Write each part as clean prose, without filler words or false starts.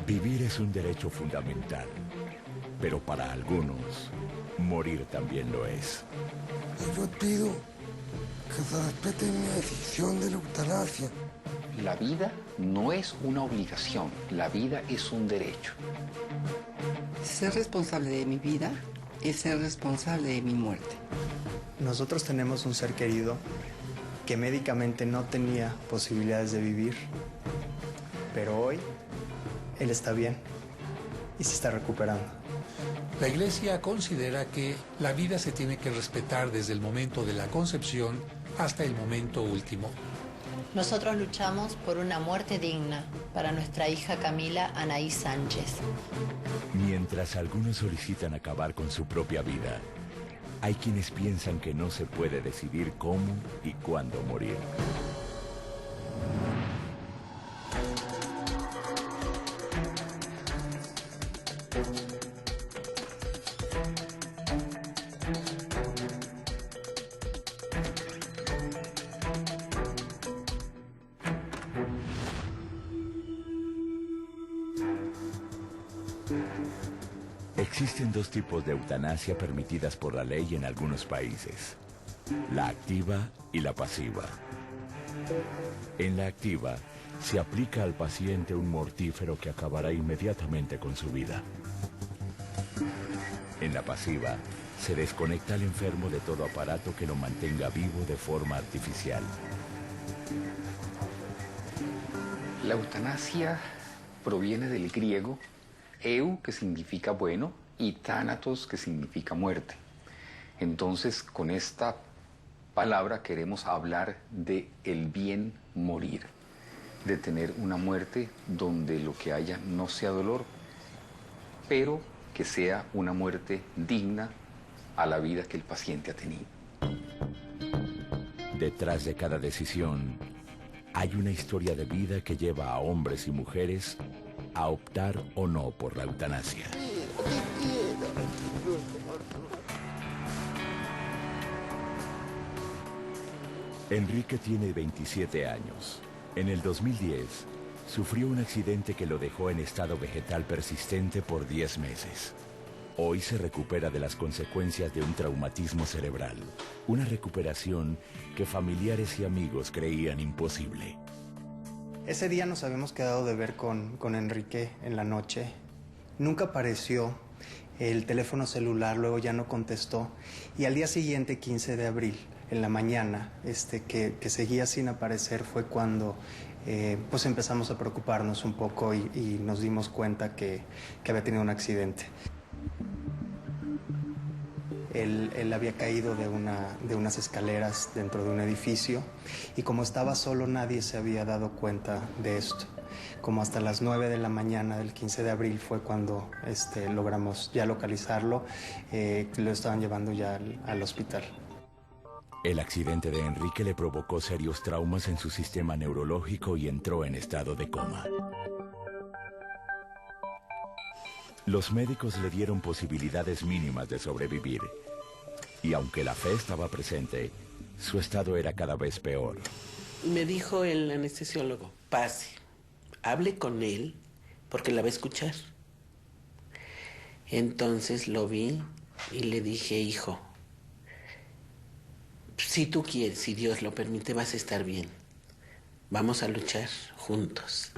Vivir es un derecho fundamental, pero para algunos, morir también lo es. Yo pido que se respete mi decisión de la eutanasia. La vida no es una obligación, la vida es un derecho. Ser responsable de mi vida es ser responsable de mi muerte. Nosotros tenemos un ser querido que médicamente no tenía posibilidades de vivir, pero hoy él está bien y se está recuperando. La Iglesia considera que la vida se tiene que respetar desde el momento de la concepción hasta el momento último. Nosotros luchamos por una muerte digna para nuestra hija Camila Anaí Sánchez. Mientras algunos solicitan acabar con su propia vida, hay quienes piensan que no se puede decidir cómo y cuándo morir. Existen dos tipos de eutanasia permitidas por la ley en algunos países: la activa y la pasiva. En la activa, se aplica al paciente un mortífero que acabará inmediatamente con su vida. En la pasiva, se desconecta al enfermo de todo aparato que lo mantenga vivo de forma artificial. La eutanasia proviene del griego eu, que significa bueno, y thanatos, que significa muerte. Entonces, con esta palabra queremos hablar de el bien morir, de tener una muerte donde lo que haya no sea dolor, pero que sea una muerte digna a la vida que el paciente ha tenido. Detrás de cada decisión, hay una historia de vida que lleva a hombres y mujeres a optar o no por la eutanasia. Enrique tiene 27 años. En el 2010, sufrió un accidente que lo dejó en estado vegetal persistente por 10 meses. Hoy se recupera de las consecuencias de un traumatismo cerebral, una recuperación que familiares y amigos creían imposible. Ese día nos habíamos quedado de ver con Enrique en la noche. Nunca apareció, el teléfono celular luego ya no contestó. Y al día siguiente, 15 de abril, en la mañana, que seguía sin aparecer, fue cuando pues empezamos a preocuparnos un poco y nos dimos cuenta que había tenido un accidente. Él había caído de unas escaleras dentro de un edificio y como estaba solo nadie se había dado cuenta de esto. Como hasta las 9 de la mañana del 15 de abril fue cuando logramos ya localizarlo, lo estaban llevando ya al hospital. El accidente de Enrique le provocó serios traumas en su sistema neurológico y entró en estado de coma. Los médicos le dieron posibilidades mínimas de sobrevivir. Y aunque la fe estaba presente, su estado era cada vez peor. Me dijo el anestesiólogo, pase, hable con él porque la va a escuchar. Entonces lo vi y le dije, hijo, si tú quieres, si Dios lo permite, vas a estar bien. Vamos a luchar juntos.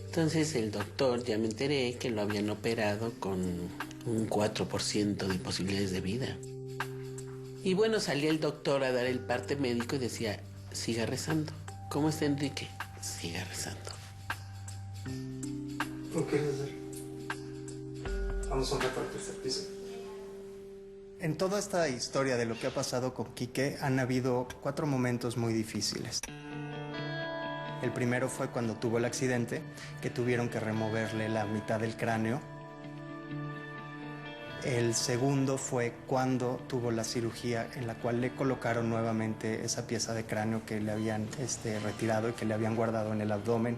Entonces el doctor, ya me enteré que lo habían operado con un 4% de posibilidades de vida. Y bueno, salía el doctor a dar el parte médico y decía, siga rezando. ¿Cómo está Enrique? Siga rezando. ¿Qué quieres hacer? Vamos a un rato al tercer piso. En toda esta historia de lo que ha pasado con Quique han habido 4 momentos muy difíciles. El primero fue cuando tuvo el accidente, que tuvieron que removerle la mitad del cráneo. El segundo fue cuando tuvo la cirugía en la cual le colocaron nuevamente esa pieza de cráneo que le habían retirado y que le habían guardado en el abdomen.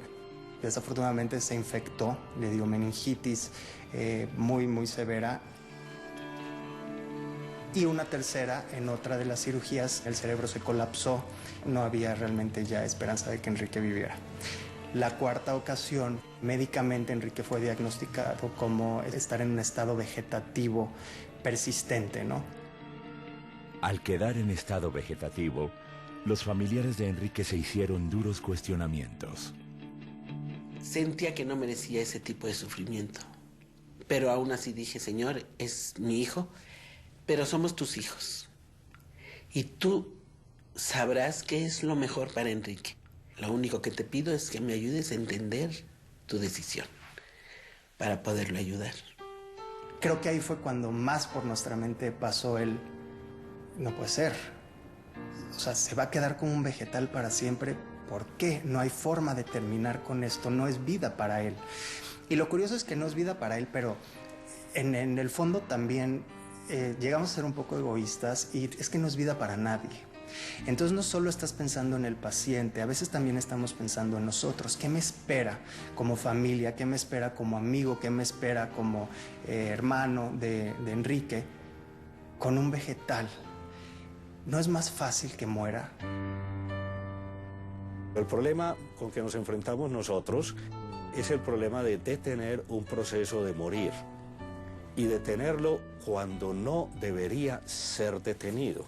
Desafortunadamente se infectó, le dio meningitis muy, muy severa. Y una tercera, en otra de las cirugías, el cerebro se colapsó. No había realmente ya esperanza de que Enrique viviera. La cuarta ocasión, médicamente Enrique fue diagnosticado como estar en un estado vegetativo persistente, ¿no? Al quedar en estado vegetativo, los familiares de Enrique se hicieron duros cuestionamientos. Sentía que no merecía ese tipo de sufrimiento. Pero aún así dije, Señor, es mi hijo, pero somos tus hijos. Y tú sabrás qué es lo mejor para Enrique. Lo único que te pido es que me ayudes a entender tu decisión para poderlo ayudar. Creo que ahí fue cuando más por nuestra mente pasó el, no puede ser. O sea, se va a quedar como un vegetal para siempre. ¿Por qué? No hay forma de terminar con esto, no es vida para él. Y lo curioso es que no es vida para él, pero en el fondo también llegamos a ser un poco egoístas y es que no es vida para nadie. Entonces no solo estás pensando en el paciente, a veces también estamos pensando en nosotros. ¿Qué me espera como familia? ¿Qué me espera como amigo? ¿Qué me espera como hermano de Enrique con un vegetal? ¿No es más fácil que muera? El problema con que nos enfrentamos nosotros es el problema de detener un proceso de morir y detenerlo cuando no debería ser detenido.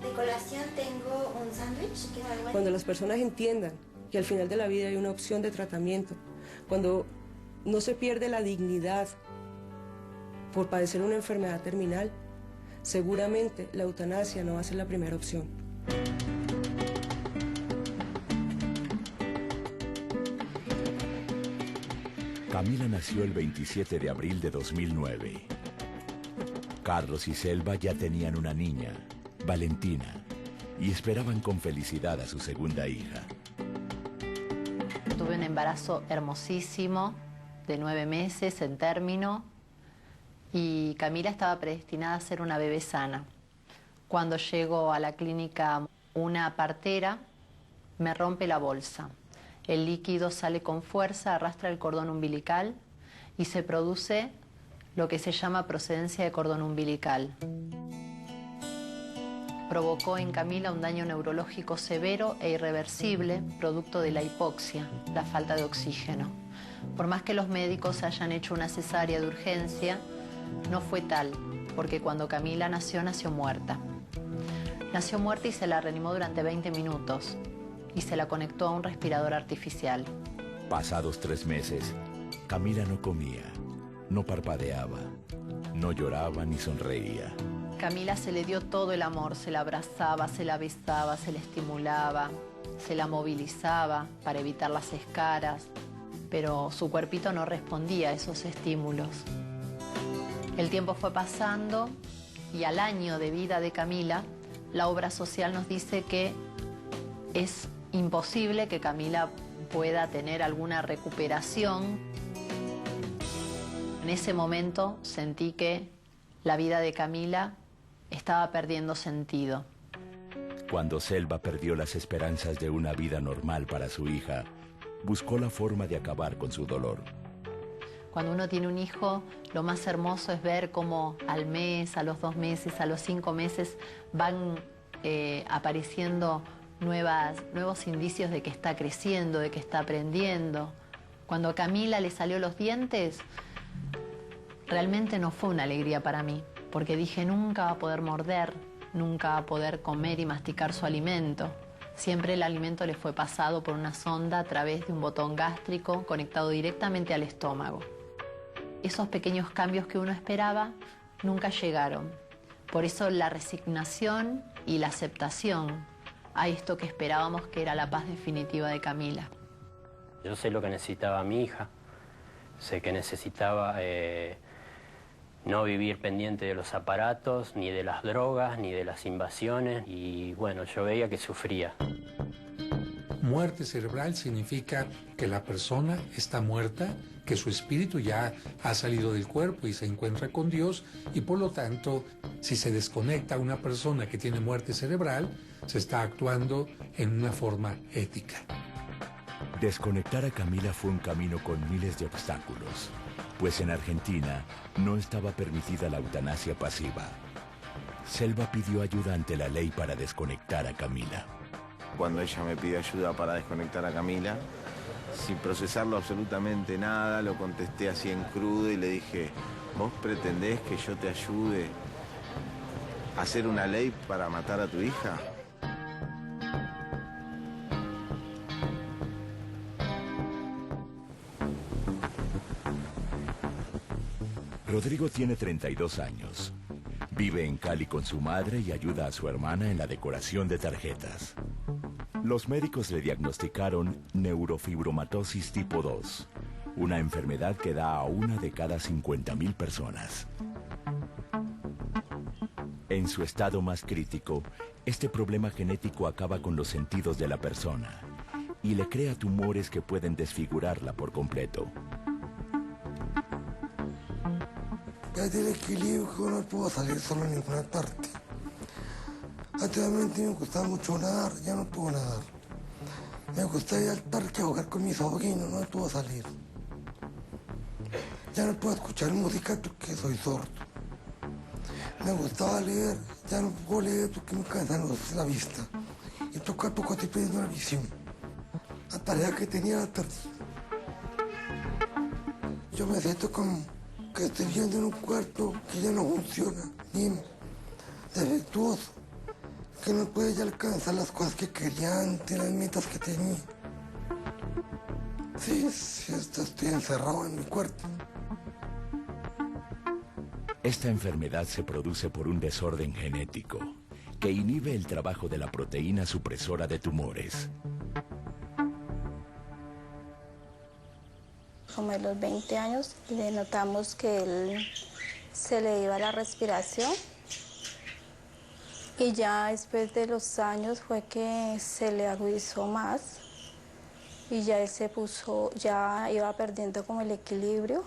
De colación tengo un sándwich. Cuando las personas entiendan que al final de la vida hay una opción de tratamiento, cuando no se pierde la dignidad por padecer una enfermedad terminal, seguramente la eutanasia no va a ser la primera opción. Camila nació el 27 de abril de 2009. Carlos y Selva ya tenían una niña, Valentina, y esperaban con felicidad a su segunda hija. Tuve un embarazo hermosísimo, de 9 meses en término, y Camila estaba predestinada a ser una bebé sana. Cuando llego a la clínica, una partera me rompe la bolsa. El líquido sale con fuerza, arrastra el cordón umbilical y se produce lo que se llama procedencia de cordón umbilical. Provocó en Camila un daño neurológico severo e irreversible, producto de la hipoxia, la falta de oxígeno. Por más que los médicos hayan hecho una cesárea de urgencia, no fue tal, porque cuando Camila nació, nació muerta. Nació muerta y se la reanimó durante 20 minutos y se la conectó a un respirador artificial. Pasados 3 meses, Camila no comía, no parpadeaba, no lloraba ni sonreía. Camila se le dio todo el amor, se la abrazaba, se la besaba, se la estimulaba, se la movilizaba para evitar las escaras, pero su cuerpito no respondía a esos estímulos. El tiempo fue pasando y al año de vida de Camila, la obra social nos dice que es imposible que Camila pueda tener alguna recuperación. En ese momento sentí que la vida de Camila estaba perdiendo sentido. Cuando Selva perdió las esperanzas de una vida normal para su hija, buscó la forma de acabar con su dolor. Cuando uno tiene un hijo, lo más hermoso es ver cómo al mes, a los 2 meses, a los 5 meses van apareciendo nuevos indicios de que está creciendo, de que está aprendiendo. Cuando a Camila le salió los dientes, realmente no fue una alegría para mí, porque dije, nunca va a poder morder, nunca va a poder comer y masticar su alimento. Siempre el alimento le fue pasado por una sonda a través de un botón gástrico conectado directamente al estómago. Esos pequeños cambios que uno esperaba nunca llegaron. Por eso la resignación y la aceptación a esto que esperábamos, que era la paz definitiva de Camila. Yo sé lo que necesitaba mi hija, sé que necesitaba no vivir pendiente de los aparatos, ni de las drogas, ni de las invasiones, y bueno, yo veía que sufría. Muerte cerebral significa que la persona está muerta, que su espíritu ya ha salido del cuerpo y se encuentra con Dios, y por lo tanto, si se desconecta a una persona que tiene muerte cerebral, se está actuando en una forma ética. Desconectar a Camila fue un camino con miles de obstáculos, pues en Argentina no estaba permitida la eutanasia pasiva. Selva pidió ayuda ante la ley para desconectar a Camila. Cuando ella me pidió ayuda para desconectar a Camila, sin procesarlo absolutamente nada, lo contesté así en crudo y le dije, ¿vos pretendés que yo te ayude a hacer una ley para matar a tu hija? Rodrigo tiene 32 años. Vive en Cali con su madre y ayuda a su hermana en la decoración de tarjetas. Los médicos le diagnosticaron neurofibromatosis tipo 2, una enfermedad que da a una de cada 50,000 personas. En su estado más crítico, este problema genético acaba con los sentidos de la persona y le crea tumores que pueden desfigurarla por completo. Desde el equilibrio que no puedo salir solo en ninguna parte. Anteriormente me gustaba mucho nadar, ya no puedo nadar. Me gustaba ir al parque a jugar con mis sobrinos, no puedo salir. Ya no puedo escuchar música porque soy sordo. Me gustaba leer, ya no puedo leer porque me cansan la vista. Y poco a poco estoy perdiendo la visión. La tarea que tenía la tarde. Yo me siento como que estoy viendo en un cuarto que ya no funciona, ni defectuoso, que no puede ya alcanzar las cosas que quería antes, las metas que tenía. Sí, estoy encerrado en mi cuarto. Esta enfermedad se produce por un desorden genético que inhibe el trabajo de la proteína supresora de tumores. Como de los 20 años, le notamos que él se le iba la respiración y ya después de los años fue que se le agudizó más y ya él se puso, ya iba perdiendo como el equilibrio.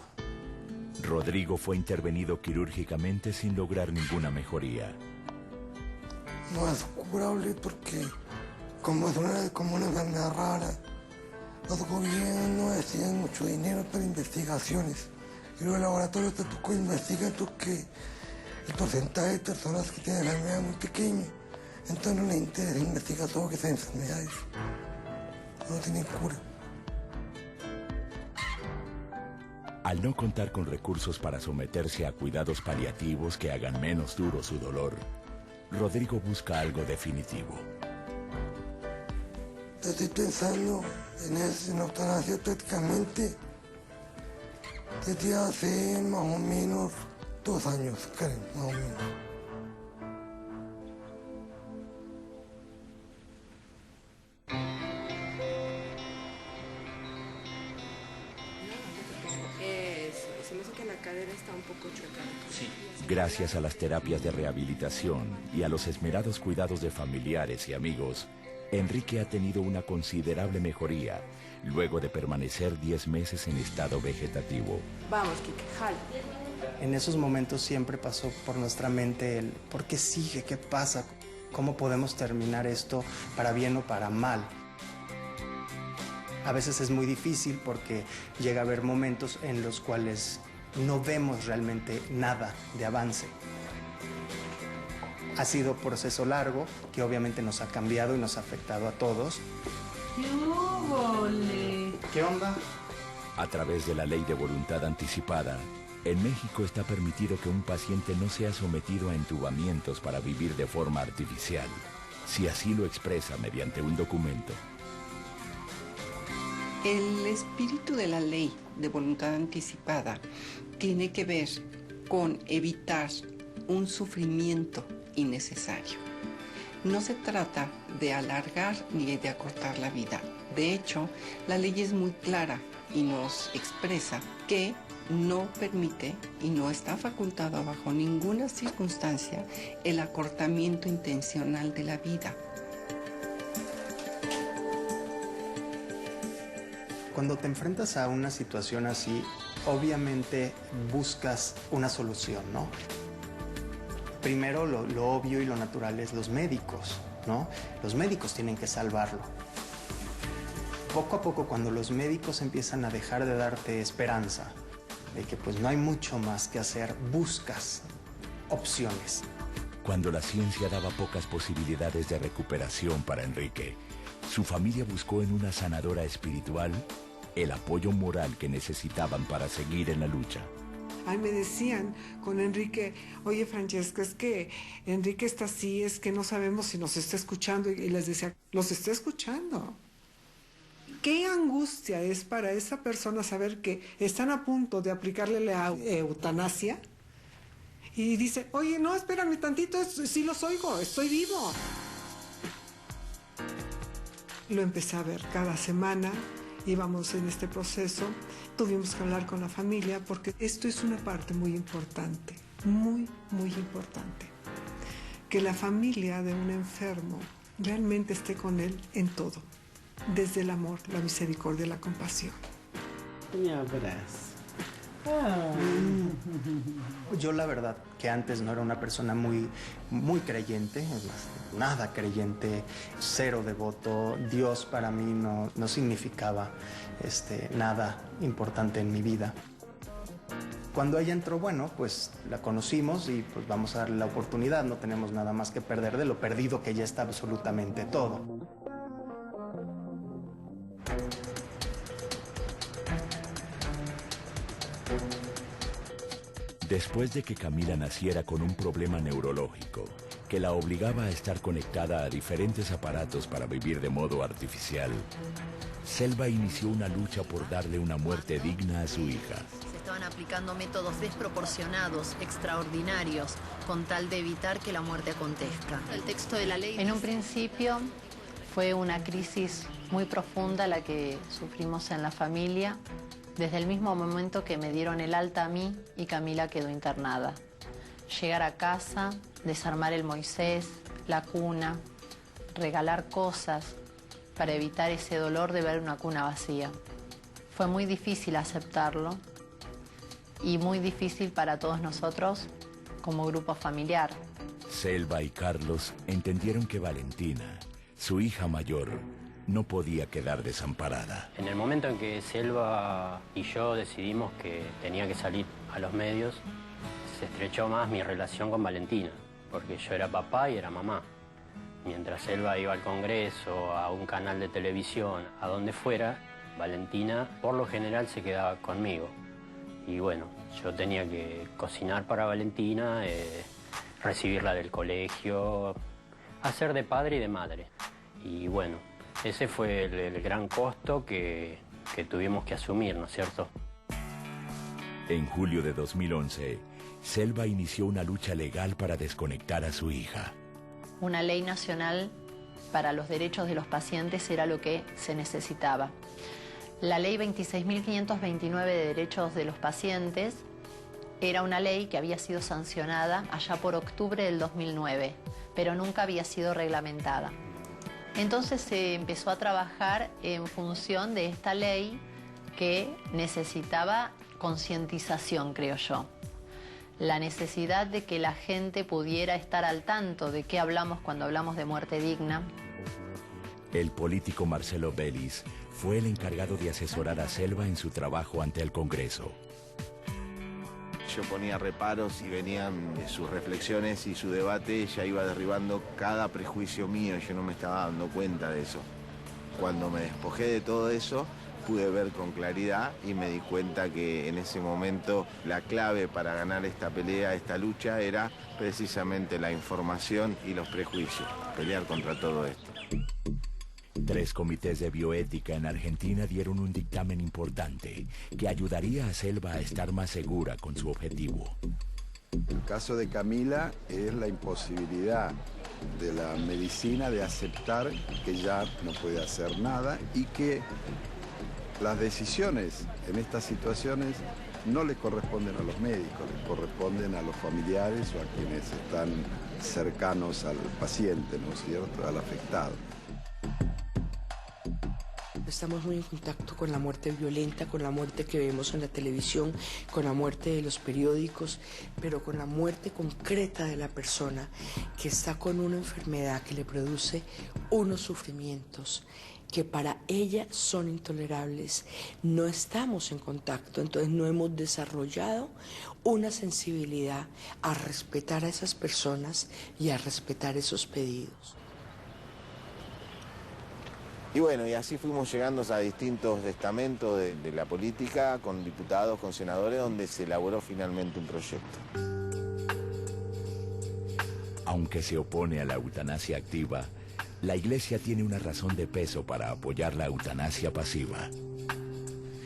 Rodrigo fue intervenido quirúrgicamente sin lograr ninguna mejoría. No es curable porque como es una enfermedad rara, los gobiernos no deciden mucho dinero para investigaciones. Y los laboratorios tampoco investigan porque el porcentaje de personas que tienen la enfermedad es muy pequeño. Entonces no les interesa investigar sobre esas enfermedades. No tienen cura. Al no contar con recursos para someterse a cuidados paliativos que hagan menos duro su dolor, Rodrigo busca algo definitivo. Estoy pensando en eutanasia prácticamente desde hace más o menos 2 años, Karen, más o menos. Se me hace que la cadera está un poco chueca. Sí. Gracias a las terapias de rehabilitación y a los esmerados cuidados de familiares y amigos, Enrique ha tenido una considerable mejoría luego de permanecer 10 meses en estado vegetativo. Vamos, Kike, jala. En esos momentos siempre pasó por nuestra mente el ¿por qué sigue? ¿Qué pasa? ¿Cómo podemos terminar esto para bien o para mal? A veces es muy difícil porque llega a haber momentos en los cuales no vemos realmente nada de avance. Ha sido un proceso largo que obviamente nos ha cambiado y nos ha afectado a todos. ¿Qué onda? A través de la ley de voluntad anticipada, en México está permitido que un paciente no sea sometido a entubamientos para vivir de forma artificial, si así lo expresa mediante un documento. El espíritu de la ley de voluntad anticipada tiene que ver con evitar un sufrimiento innecesario. No se trata de alargar ni de acortar la vida. De hecho, la ley es muy clara y nos expresa que no permite y no está facultado bajo ninguna circunstancia el acortamiento intencional de la vida. Cuando te enfrentas a una situación así, obviamente buscas una solución, ¿no? Primero lo obvio y lo natural es los médicos, ¿no? Los médicos tienen que salvarlo. Poco a poco, cuando los médicos empiezan a dejar de darte esperanza, de que pues no hay mucho más que hacer, buscas opciones. Cuando la ciencia daba pocas posibilidades de recuperación para Enrique, su familia buscó en una sanadora espiritual el apoyo moral que necesitaban para seguir en la lucha. Ay, me decían con Enrique, oye Francesca, es que Enrique está así, es que no sabemos si nos está escuchando. Y les decía, los está escuchando. Qué angustia es para esa persona saber que están a punto de aplicarle la eutanasia y dice, oye, no, espérame tantito, sí los oigo, estoy vivo. Lo empecé a ver cada semana, íbamos en este proceso, tuvimos que hablar con la familia porque esto es una parte muy importante, muy, muy importante. Que la familia de un enfermo realmente esté con él en todo. Desde el amor, la misericordia y la compasión. Me abrazo. Yo la verdad que antes no era una persona muy creyente, nada creyente, cero devoto. Dios para mí no significaba nada importante en mi vida. Cuando ella entró, bueno, pues la conocimos y pues vamos a darle la oportunidad. No tenemos nada más que perder de lo perdido que ya está absolutamente todo. Después de que Camila naciera con un problema neurológico que la obligaba a estar conectada a diferentes aparatos para vivir de modo artificial, Selva inició una lucha por darle una muerte digna a su hija. Se estaban aplicando métodos desproporcionados, extraordinarios, con tal de evitar que la muerte acontezca. El texto de la ley... En un principio fue una crisis muy profunda la que sufrimos en la familia, desde el mismo momento que me dieron el alta a mí y Camila quedó internada. Llegar a casa, desarmar el Moisés, la cuna, regalar cosas para evitar ese dolor de ver una cuna vacía. Fue muy difícil aceptarlo y muy difícil para todos nosotros como grupo familiar. Selva y Carlos entendieron que Valentina, su hija mayor, no podía quedar desamparada. En el momento en que Selva y yo decidimos que tenía que salir a los medios, se estrechó más mi relación con Valentina, porque yo era papá y era mamá. Mientras Selva iba al Congreso, a un canal de televisión, a donde fuera, Valentina por lo general se quedaba conmigo. Y bueno, yo tenía que cocinar para Valentina, recibirla del colegio, hacer de padre y de madre. Y bueno, ese fue el gran costo que tuvimos que asumir, ¿no es cierto? En julio de 2011, Selva inició una lucha legal para desconectar a su hija. Una ley nacional para los derechos de los pacientes era lo que se necesitaba. La ley 26.529 de derechos de los pacientes era una ley que había sido sancionada allá por octubre del 2009, pero nunca había sido reglamentada. Entonces se empezó a trabajar en función de esta ley que necesitaba concientización, creo yo. La necesidad de que la gente pudiera estar al tanto de qué hablamos cuando hablamos de muerte digna. El político Marcelo Vélez fue el encargado de asesorar a Selva en su trabajo ante el Congreso. Yo ponía reparos y venían sus reflexiones y su debate, ella iba derribando cada prejuicio mío, yo no me estaba dando cuenta de eso. Cuando me despojé de todo eso, pude ver con claridad y me di cuenta que en ese momento la clave para ganar esta pelea, esta lucha, era precisamente la información y los prejuicios, pelear contra todo esto. 3 comités de bioética en Argentina dieron un dictamen importante que ayudaría a Selva a estar más segura con su objetivo. El caso de Camila es la imposibilidad de la medicina de aceptar que ya no puede hacer nada y que las decisiones en estas situaciones no le corresponden a los médicos, le corresponden a los familiares o a quienes están cercanos al paciente, ¿no es cierto?, al afectado. Estamos muy en contacto con la muerte violenta, con la muerte que vemos en la televisión, con la muerte de los periódicos, pero con la muerte concreta de la persona que está con una enfermedad que le produce unos sufrimientos que para ella son intolerables. No estamos en contacto, entonces no hemos desarrollado una sensibilidad a respetar a esas personas y a respetar esos pedidos. Y bueno, y así fuimos llegando a distintos estamentos de la política, con diputados, con senadores, donde se elaboró finalmente un proyecto. Aunque se opone a la eutanasia activa, la Iglesia tiene una razón de peso para apoyar la eutanasia pasiva.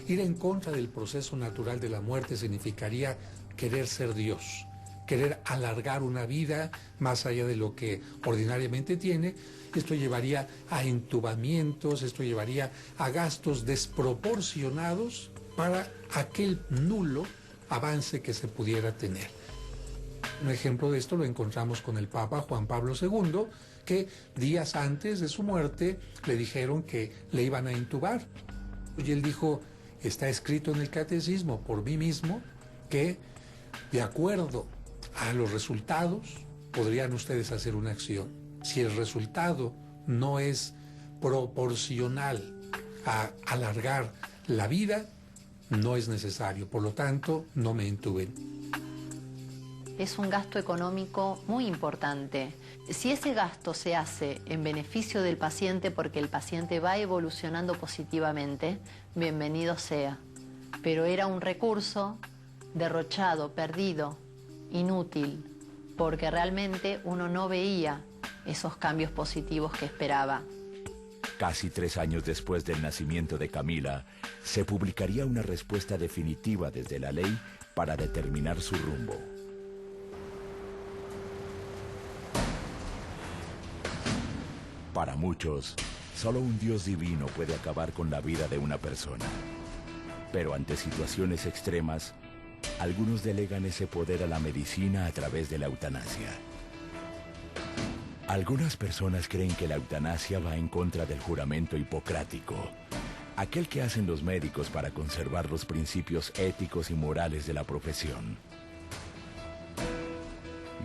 Ir en contra del proceso natural de la muerte significaría querer ser Dios, querer alargar una vida más allá de lo que ordinariamente tiene. Esto llevaría a entubamientos, esto llevaría a gastos desproporcionados para aquel nulo avance que se pudiera tener. Un ejemplo de esto lo encontramos con el Papa Juan Pablo II, que días antes de su muerte le dijeron que le iban a intubar. Y él dijo, está escrito en el catecismo por mí mismo que de acuerdo a los resultados podrían ustedes hacer una acción. Si el resultado no es proporcional a alargar la vida, no es necesario. Por lo tanto, no me intuben. Es un gasto económico muy importante. Si ese gasto se hace en beneficio del paciente porque el paciente va evolucionando positivamente, bienvenido sea. Pero era un recurso derrochado, perdido, inútil, porque realmente uno no veía esos cambios positivos que esperaba. Casi 3 años después del nacimiento de Camila, se publicaría una respuesta definitiva desde la ley para determinar su rumbo. Para muchos, solo un Dios divino puede acabar con la vida de una persona. Pero ante situaciones extremas, algunos delegan ese poder a la medicina a través de la eutanasia. Algunas personas creen que la eutanasia va en contra del juramento hipocrático, aquel que hacen los médicos para conservar los principios éticos y morales de la profesión.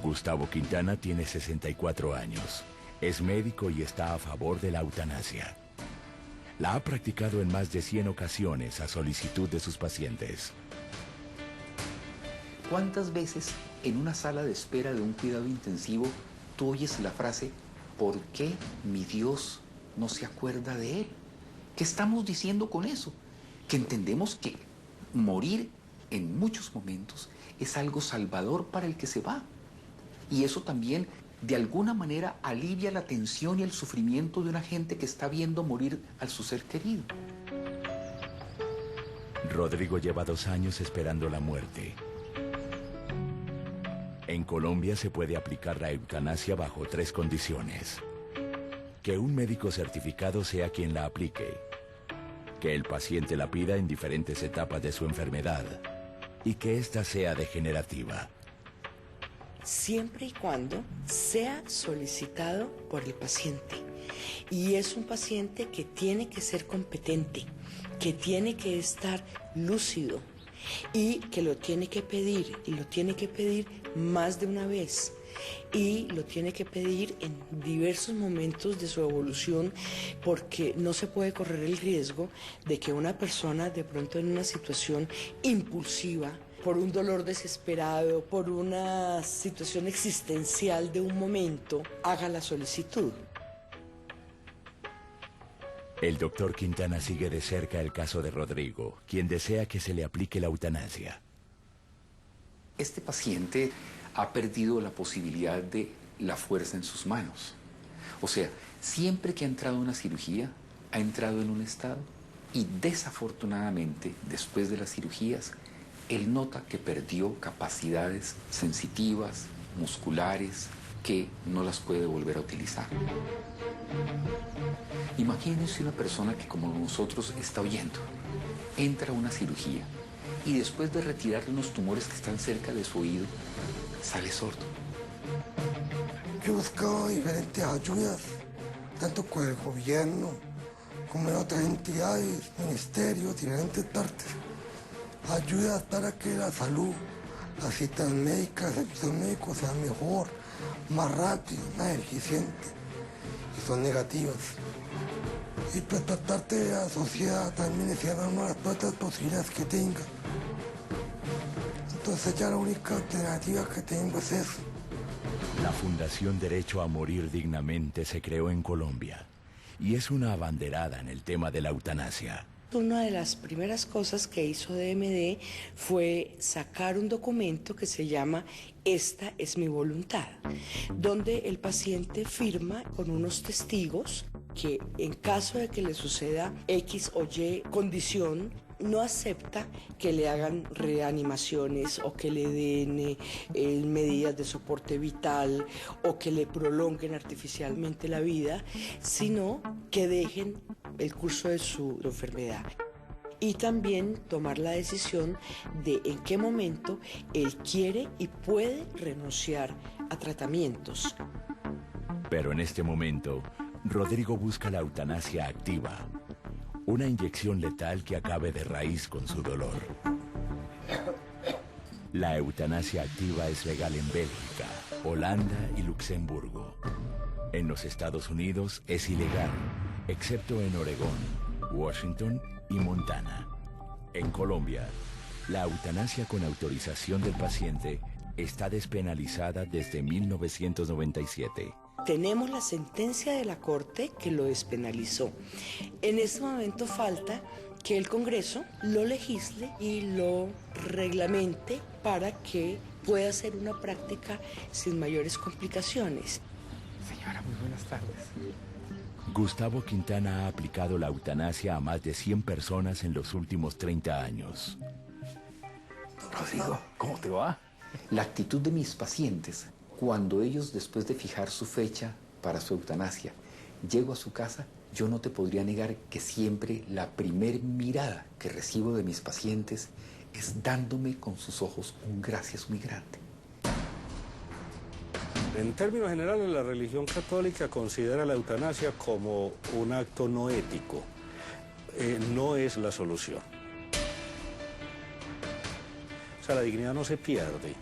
Gustavo Quintana tiene 64 años. Es médico y está a favor de la eutanasia. La ha practicado en más de 100 ocasiones a solicitud de sus pacientes. ¿Cuántas veces en una sala de espera de un cuidado intensivo tú oyes la frase, ¿por qué mi Dios no se acuerda de él? ¿Qué estamos diciendo con eso? Que entendemos que morir en muchos momentos es algo salvador para el que se va. Y eso también de alguna manera alivia la tensión y el sufrimiento de una gente que está viendo morir a su ser querido. Rodrigo lleva 2 años esperando la muerte. En Colombia se puede aplicar la eutanasia bajo 3 condiciones. Que un médico certificado sea quien la aplique, que el paciente la pida en diferentes etapas de su enfermedad y que ésta sea degenerativa. Siempre y cuando sea solicitado por el paciente. Y es un paciente que tiene que ser competente, que tiene que estar lúcido y que lo tiene que pedir, y lo tiene que pedir más de una vez. Y lo tiene que pedir en diversos momentos de su evolución, porque no se puede correr el riesgo de que una persona de pronto en una situación impulsiva, por un dolor desesperado, por una situación existencial de un momento, haga la solicitud. El doctor Quintana sigue de cerca el caso de Rodrigo, quien desea que se le aplique la eutanasia. Este paciente ha perdido la posibilidad de la fuerza en sus manos. O sea, siempre que ha entrado a una cirugía, ha entrado en un estado y desafortunadamente, después de las cirugías, él nota que perdió capacidades sensitivas, musculares, que no las puede volver a utilizar. Imagínense una persona que, como nosotros, está oyendo, entra a una cirugía y después de retirarle unos tumores que están cerca de su oído, sale sordo. Yo he buscado diferentes ayudas, tanto con el gobierno como en otras entidades, ministerios, diferentes partes. Ayudas para que la salud, las citas médicas, el servicio médico sea mejor, más rápido, más eficiente. Y son negativas. Y pues por parte de la sociedad también le cierran las puertas posibilidades que tenga. Entonces ya la única alternativa que tengo es eso. La Fundación Derecho a Morir Dignamente se creó en Colombia y es una abanderada en el tema de la eutanasia. Una de las primeras cosas que hizo DMD fue sacar un documento que se llama Esta es mi voluntad, donde el paciente firma con unos testigos que en caso de que le suceda X o Y condición, no acepta que le hagan reanimaciones o que le den medidas de soporte vital o que le prolonguen artificialmente la vida, sino que dejen el curso de su enfermedad. Y también tomar la decisión de en qué momento él quiere y puede renunciar a tratamientos. Pero en este momento, Rodrigo busca la eutanasia activa, una inyección letal que acabe de raíz con su dolor. La eutanasia activa es legal en Bélgica, Holanda y Luxemburgo. En los Estados Unidos es ilegal, excepto en Oregón, Washington y Montana. En Colombia, la eutanasia con autorización del paciente está despenalizada desde 1997. Tenemos la sentencia de la Corte que lo despenalizó. En este momento falta que el Congreso lo legisle y lo reglamente para que pueda ser una práctica sin mayores complicaciones. Señora, muy buenas tardes. Gustavo Quintana ha aplicado la eutanasia a más de 100 personas en los últimos 30 años. Rodrigo, ¿cómo te va? La actitud de mis pacientes, cuando ellos, después de fijar su fecha para su eutanasia, llego a su casa, yo no te podría negar que siempre la primer mirada que recibo de mis pacientes es dándome con sus ojos un gracias muy grande. En términos generales, la religión católica considera la eutanasia como un acto no ético. No es la solución. O sea, la dignidad no se pierde.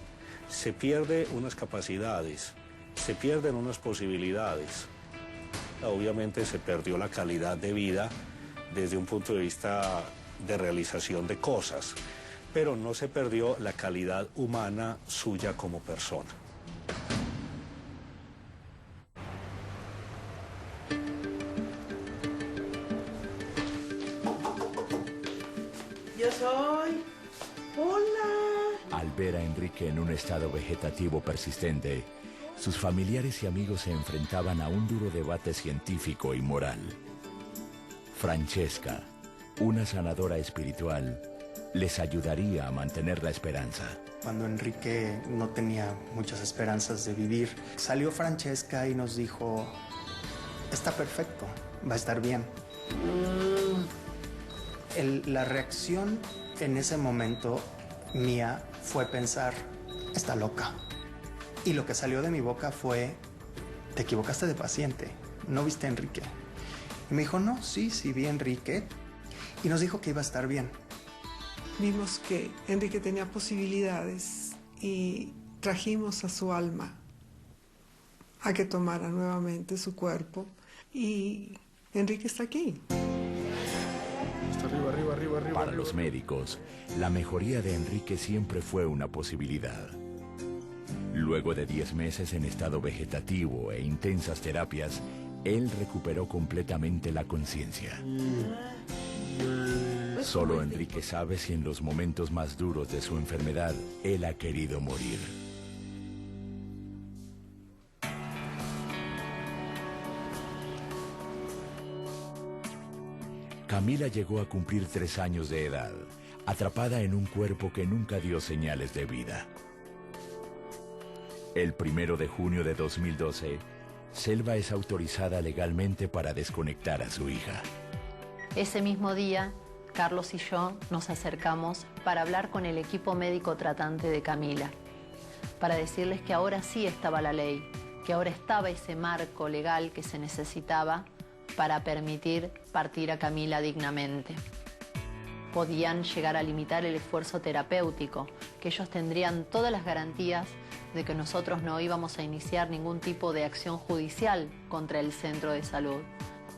Se pierde unas capacidades, se pierden unas posibilidades. Obviamente se perdió la calidad de vida desde un punto de vista de realización de cosas, pero no se perdió la calidad humana suya como persona. Yo soy... Hola. Al ver a Enrique en un estado vegetativo persistente, sus familiares y amigos se enfrentaban a un duro debate científico y moral. Francesca, una sanadora espiritual, les ayudaría a mantener la esperanza. Cuando Enrique no tenía muchas esperanzas de vivir, salió Francesca y nos dijo, está perfecto, va a estar bien. La reacción en ese momento mía fue pensar, está loca. Y lo que salió de mi boca fue, te equivocaste de paciente, ¿no viste a Enrique? Y me dijo, no, sí vi a Enrique. Y nos dijo que iba a estar bien. Vimos que Enrique tenía posibilidades y trajimos a su alma a que tomara nuevamente su cuerpo. Y Enrique está aquí. Para los médicos, la mejoría de Enrique siempre fue una posibilidad. Luego de 10 meses en estado vegetativo e intensas terapias, él recuperó completamente la conciencia. Solo Enrique sabe si en los momentos más duros de su enfermedad, él ha querido morir. Camila llegó a cumplir 3 años de edad, atrapada en un cuerpo que nunca dio señales de vida. El 1 de junio de 2012, Selva es autorizada legalmente para desconectar a su hija. Ese mismo día, Carlos y yo nos acercamos para hablar con el equipo médico tratante de Camila, para decirles que ahora sí estaba la ley, que ahora estaba ese marco legal que se necesitaba para permitir partir a Camila dignamente. Podían llegar a limitar el esfuerzo terapéutico, que ellos tendrían todas las garantías de que nosotros no íbamos a iniciar ningún tipo de acción judicial contra el centro de salud.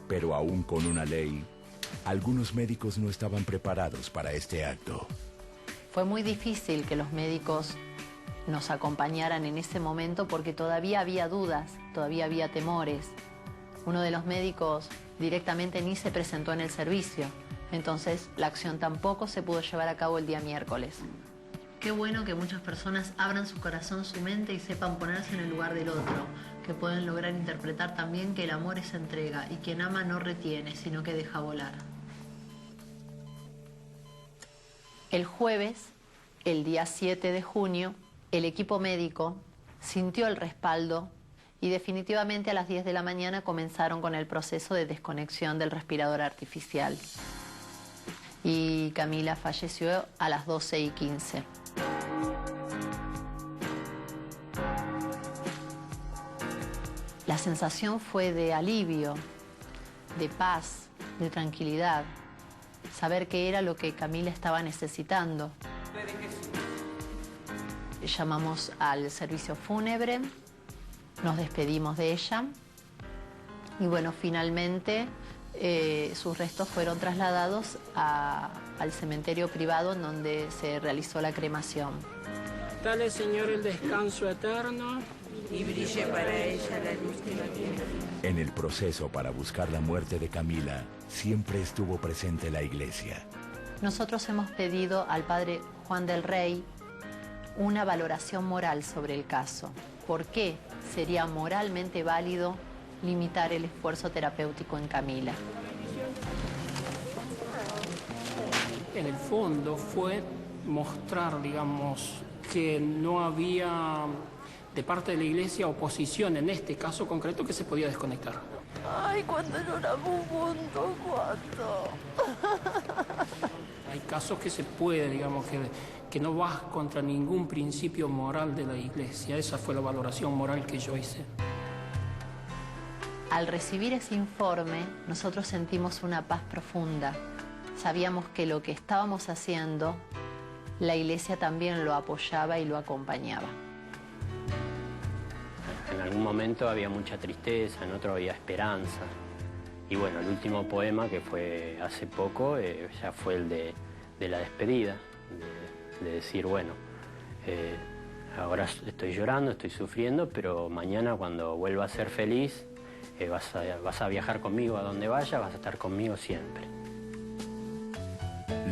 Pero aún con una ley, algunos médicos no estaban preparados para este acto. Fue muy difícil que los médicos nos acompañaran en ese momento porque todavía había dudas, todavía había temores. Uno de los médicos directamente ni se presentó en el servicio. Entonces la acción tampoco se pudo llevar a cabo el día miércoles. Qué bueno que muchas personas abran su corazón, su mente y sepan ponerse en el lugar del otro, que pueden lograr interpretar también que el amor es entrega y quien ama no retiene, sino que deja volar. El jueves, el día 7 de junio, el equipo médico sintió el respaldo y definitivamente a las 10 de la mañana comenzaron con el proceso de desconexión del respirador artificial. Y Camila falleció a las 12:15. La sensación fue de alivio, de paz, de tranquilidad, saber que era lo que Camila estaba necesitando. Llamamos al servicio fúnebre, nos despedimos de ella y bueno, finalmente sus restos fueron trasladados al cementerio privado en donde se realizó la cremación. Dale, Señor, el descanso eterno y brille para ella la luz que no tiene fin. En el proceso para buscar la muerte de Camila, siempre estuvo presente la iglesia. Nosotros hemos pedido al padre Juan del Rey una valoración moral sobre el caso. ¿Por qué sería moralmente válido limitar el esfuerzo terapéutico en Camila? En el fondo fue mostrar, digamos, que no había de parte de la iglesia oposición en este caso concreto que se podía desconectar. Ay, cuando lloramos juntos, cuánto. Hay casos que se puede, digamos, que no vas contra ningún principio moral de la iglesia. Esa fue la valoración moral que yo hice. Al recibir ese informe, nosotros sentimos una paz profunda. Sabíamos que lo que estábamos haciendo, la iglesia también lo apoyaba y lo acompañaba. En algún momento había mucha tristeza, en otro había esperanza. Y bueno, el último poema, que fue hace poco, ya fue el de la despedida, de decir, bueno, ahora estoy llorando, estoy sufriendo, pero mañana cuando vuelva a ser feliz, vas a viajar conmigo a donde vaya, vas a estar conmigo siempre.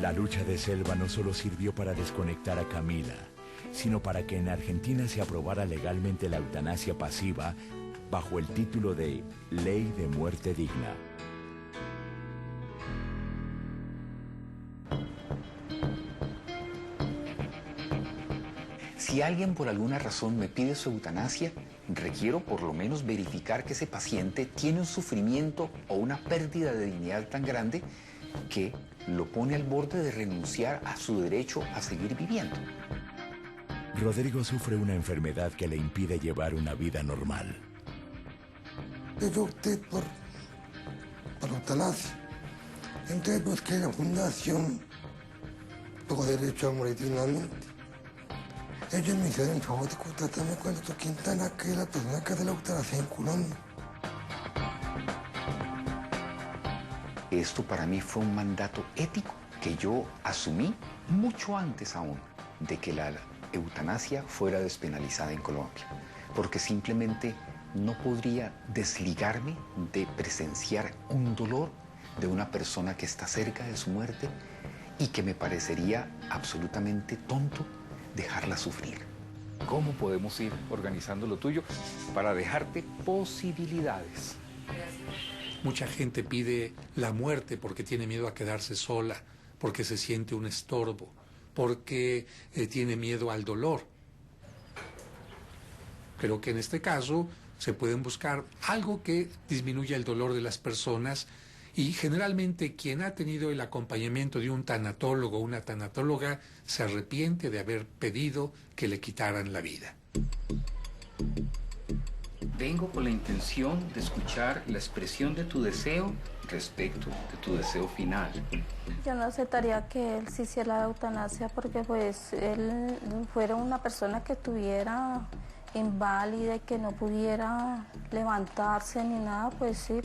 La lucha de Selva no solo sirvió para desconectar a Camila, sino para que en Argentina se aprobara legalmente la eutanasia pasiva bajo el título de Ley de Muerte Digna. Si alguien por alguna razón me pide su eutanasia, requiero por lo menos verificar que ese paciente tiene un sufrimiento o una pérdida de dignidad tan grande que lo pone al borde de renunciar a su derecho a seguir viviendo. Rodrigo sufre una enfermedad que le impide llevar una vida normal. Yo opté por eutanasia. Entonces busqué la fundación Tengo Derecho a Morir Dignamente. Ellos me hicieron el favor de contratarme con el doctor Quintana, que es la persona que hace la eutanasia en Colombia. Esto para mí fue un mandato ético que yo asumí mucho antes aún de que la eutanasia fuera despenalizada en Colombia, porque simplemente no podría desligarme de presenciar un dolor de una persona que está cerca de su muerte y que me parecería absolutamente tonto dejarla sufrir. ¿Cómo podemos ir organizando lo tuyo para dejarte posibilidades? Mucha gente pide la muerte porque tiene miedo a quedarse sola, porque se siente un estorbo, porque tiene miedo al dolor. Creo que en este caso se pueden buscar algo que disminuya el dolor de las personas y generalmente quien ha tenido el acompañamiento de un tanatólogo o una tanatóloga se arrepiente de haber pedido que le quitaran la vida. Vengo con la intención de escuchar la expresión de tu deseo respecto de tu deseo final. Yo no aceptaría que él se hiciera la eutanasia porque pues él fuera una persona que estuviera inválida y que no pudiera levantarse ni nada, pues sí.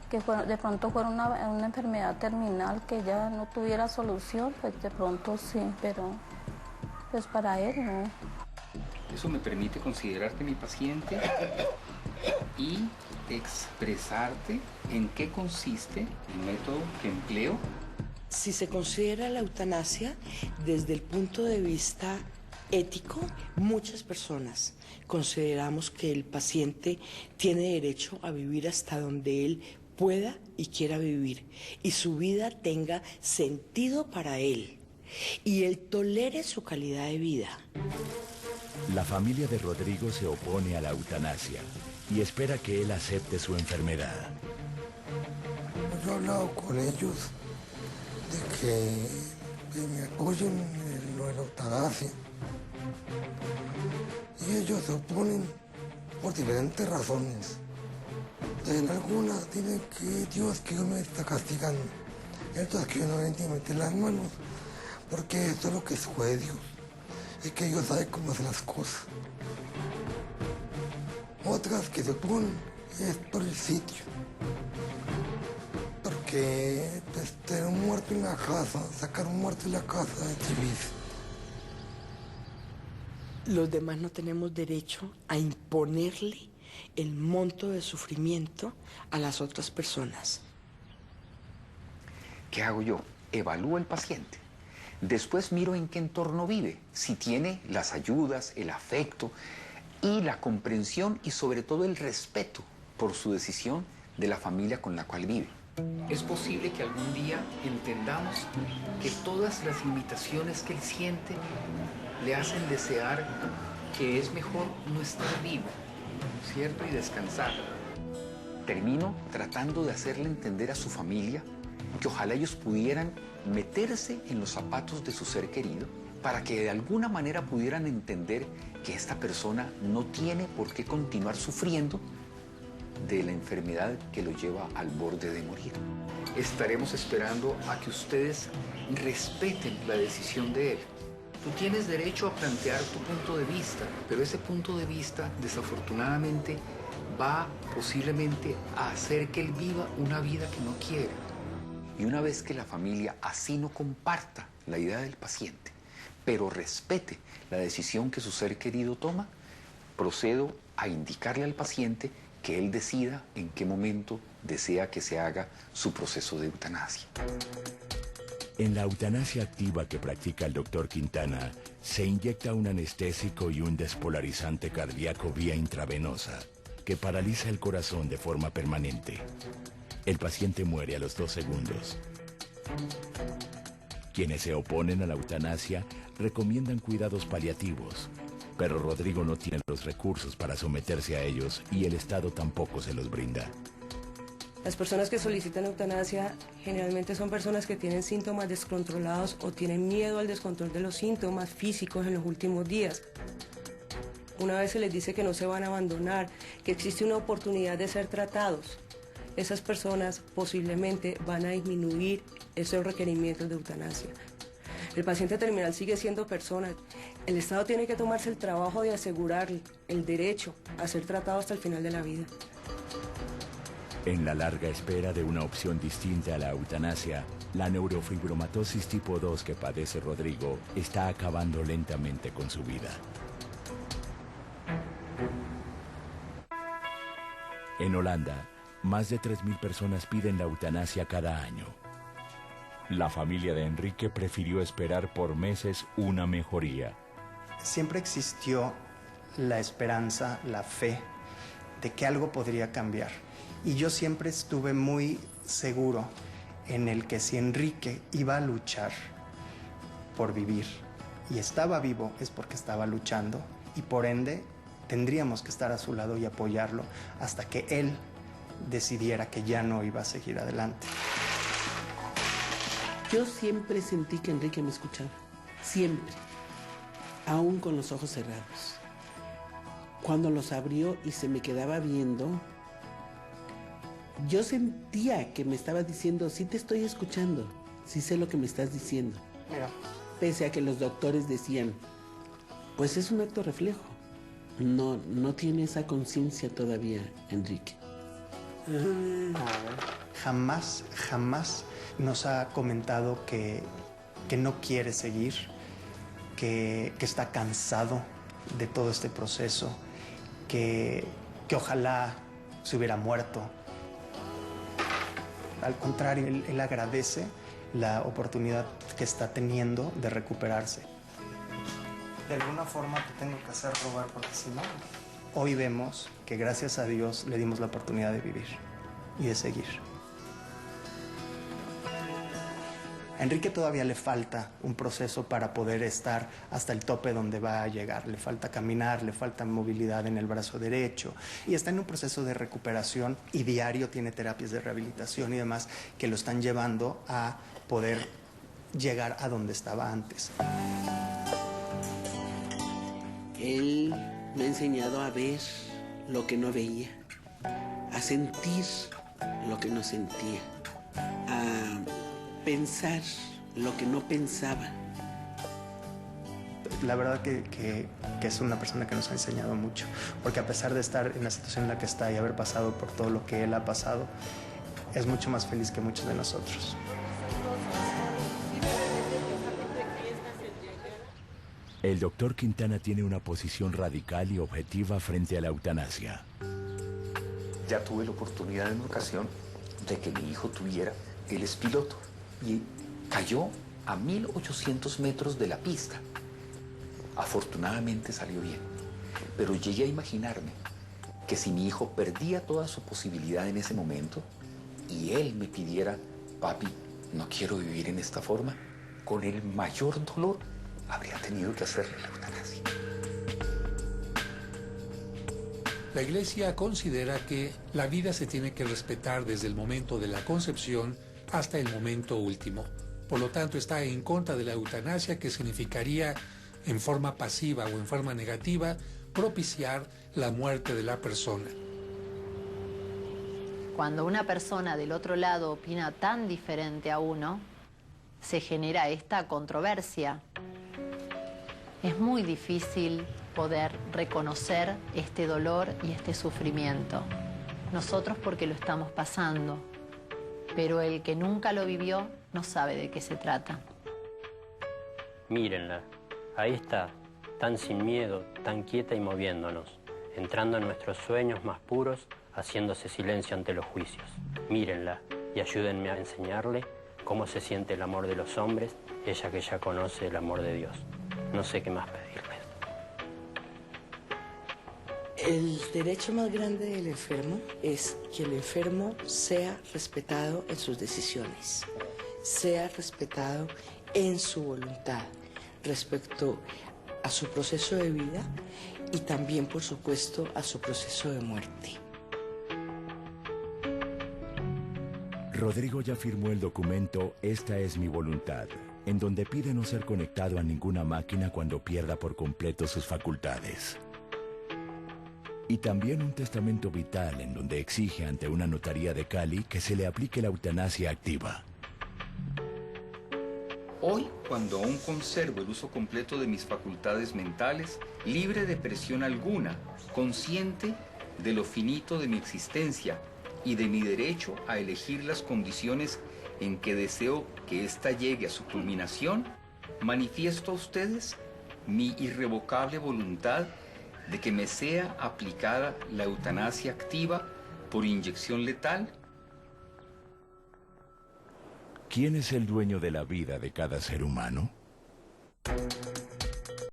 Que de pronto fuera una enfermedad terminal que ya no tuviera solución, pues de pronto sí, pero pues para él no. Eso me permite considerarte mi paciente y expresarte ¿En qué consiste el método que empleo? Si se considera la eutanasia desde el punto de vista ético, muchas personas consideramos que el paciente tiene derecho a vivir hasta donde él pueda y quiera vivir, y su vida tenga sentido para él, y él tolere su calidad de vida. La familia de Rodrigo se opone a la eutanasia y espera que él acepte su enfermedad. Yo he hablado con ellos de que me apoyen en lo de la eutanasia. Y ellos se oponen por diferentes razones. En algunas dicen que Dios me está castigando. Otras que yo no voy a meter las manos, porque esto es lo que escoge Dios. Es que Dios sabe cómo hacer las cosas. Otras que se oponen es por el sitio. Porque tener un muerto en la casa, sacar un muerto en la casa es difícil. Los demás no tenemos derecho a imponerle el monto de sufrimiento a las otras personas. ¿Qué hago yo? Evalúo al paciente. Después miro en qué entorno vive, si tiene las ayudas, el afecto y la comprensión y sobre todo el respeto por su decisión de la familia con la cual vive. Es posible que algún día entendamos que todas las limitaciones que él siente le hacen desear que es mejor no estar vivo, ¿cierto? Y descansar. Termino tratando de hacerle entender a su familia que ojalá ellos pudieran meterse en los zapatos de su ser querido para que de alguna manera pudieran entender que esta persona no tiene por qué continuar sufriendo de la enfermedad que lo lleva al borde de morir. Estaremos esperando a que ustedes respeten la decisión de él. Tú tienes derecho a plantear tu punto de vista, pero ese punto de vista, desafortunadamente, va posiblemente a hacer que él viva una vida que no quiere. Y una vez que la familia así no comparta la idea del paciente, pero respete la decisión que su ser querido toma, procedo a indicarle al paciente que él decida en qué momento desea que se haga su proceso de eutanasia. En la eutanasia activa que practica el doctor Quintana, se inyecta un anestésico y un despolarizante cardíaco vía intravenosa, que paraliza el corazón de forma permanente. El paciente muere a los 2 segundos. Quienes se oponen a la eutanasia recomiendan cuidados paliativos, pero Rodrigo no tiene los recursos para someterse a ellos y el Estado tampoco se los brinda. Las personas que solicitan eutanasia generalmente son personas que tienen síntomas descontrolados o tienen miedo al descontrol de los síntomas físicos en los últimos días. Una vez se les dice que no se van a abandonar, que existe una oportunidad de ser tratados, esas personas posiblemente van a disminuir esos requerimientos de eutanasia. El paciente terminal sigue siendo persona. El Estado tiene que tomarse el trabajo de asegurarle el derecho a ser tratado hasta el final de la vida. En la larga espera de una opción distinta a la eutanasia, la neurofibromatosis tipo 2 que padece Rodrigo está acabando lentamente con su vida. En Holanda, más de 3.000 personas piden la eutanasia cada año. La familia de Enrique prefirió esperar por meses una mejoría. Siempre existió la esperanza, la fe de que algo podría cambiar. Y yo siempre estuve muy seguro en el que si Enrique iba a luchar por vivir y estaba vivo es porque estaba luchando y por ende tendríamos que estar a su lado y apoyarlo hasta que él decidiera que ya no iba a seguir adelante. Yo siempre sentí que Enrique me escuchaba, siempre, aún con los ojos cerrados. Cuando los abrió y se me quedaba viendo, yo sentía que me estaba diciendo, sí te estoy escuchando, sí sé lo que me estás diciendo. Mira. Pese a que los doctores decían, pues es un acto reflejo. No tiene esa conciencia todavía, Enrique. Jamás nos ha comentado que no quiere seguir, que está cansado de todo este proceso, que ojalá se hubiera muerto. Al contrario, él agradece la oportunidad que está teniendo de recuperarse. De alguna forma te tengo que hacer rogar porque si no... Hoy vemos que gracias a Dios le dimos la oportunidad de vivir y de seguir. A Enrique todavía le falta un proceso para poder estar hasta el tope donde va a llegar. Le falta caminar, le falta movilidad en el brazo derecho y está en un proceso de recuperación y diario tiene terapias de rehabilitación y demás que lo están llevando a poder llegar a donde estaba antes. Él me ha enseñado a ver lo que no veía, a sentir lo que no sentía, a pensar lo que no pensaba. La verdad que es una persona que nos ha enseñado mucho, porque a pesar de estar en la situación en la que está y haber pasado por todo lo que él ha pasado, es mucho más feliz que muchos de nosotros. El doctor Quintana tiene una posición radical y objetiva frente a la eutanasia. Ya tuve la oportunidad en una ocasión de que mi hijo tuviera, él es piloto, y cayó a 1800 metros de la pista. Afortunadamente salió bien, pero llegué a imaginarme que si mi hijo perdía toda su posibilidad en ese momento y él me pidiera, papi, no quiero vivir en esta forma, con el mayor dolor habría tenido que hacerle la eutanasia. La Iglesia considera que la vida se tiene que respetar desde el momento de la concepción hasta el momento último. Por lo tanto, está en contra de la eutanasia, que significaría, en forma pasiva o en forma negativa, propiciar la muerte de la persona. Cuando una persona del otro lado opina tan diferente a uno, se genera esta controversia. Es muy difícil poder reconocer este dolor y este sufrimiento. Nosotros porque lo estamos pasando, pero el que nunca lo vivió no sabe de qué se trata. Mírenla, ahí está, tan sin miedo, tan quieta y moviéndonos, entrando en nuestros sueños más puros, haciéndose silencio ante los juicios. Mírenla y ayúdenme a enseñarle cómo se siente el amor de los hombres, ella que ya conoce el amor de Dios. No sé qué más pedirles. El derecho más grande del enfermo es que el enfermo sea respetado en sus decisiones, sea respetado en su voluntad respecto a su proceso de vida y también, por supuesto, a su proceso de muerte. Rodrigo ya firmó el documento Esta es mi voluntad, en donde pide no ser conectado a ninguna máquina cuando pierda por completo sus facultades. Y también un testamento vital en donde exige ante una notaría de Cali que se le aplique la eutanasia activa. Hoy, cuando aún conservo el uso completo de mis facultades mentales, libre de presión alguna, consciente de lo finito de mi existencia y de mi derecho a elegir las condiciones en que deseo que ésta llegue a su culminación, manifiesto a ustedes mi irrevocable voluntad de que me sea aplicada la eutanasia activa por inyección letal. ¿Quién es el dueño de la vida de cada ser humano?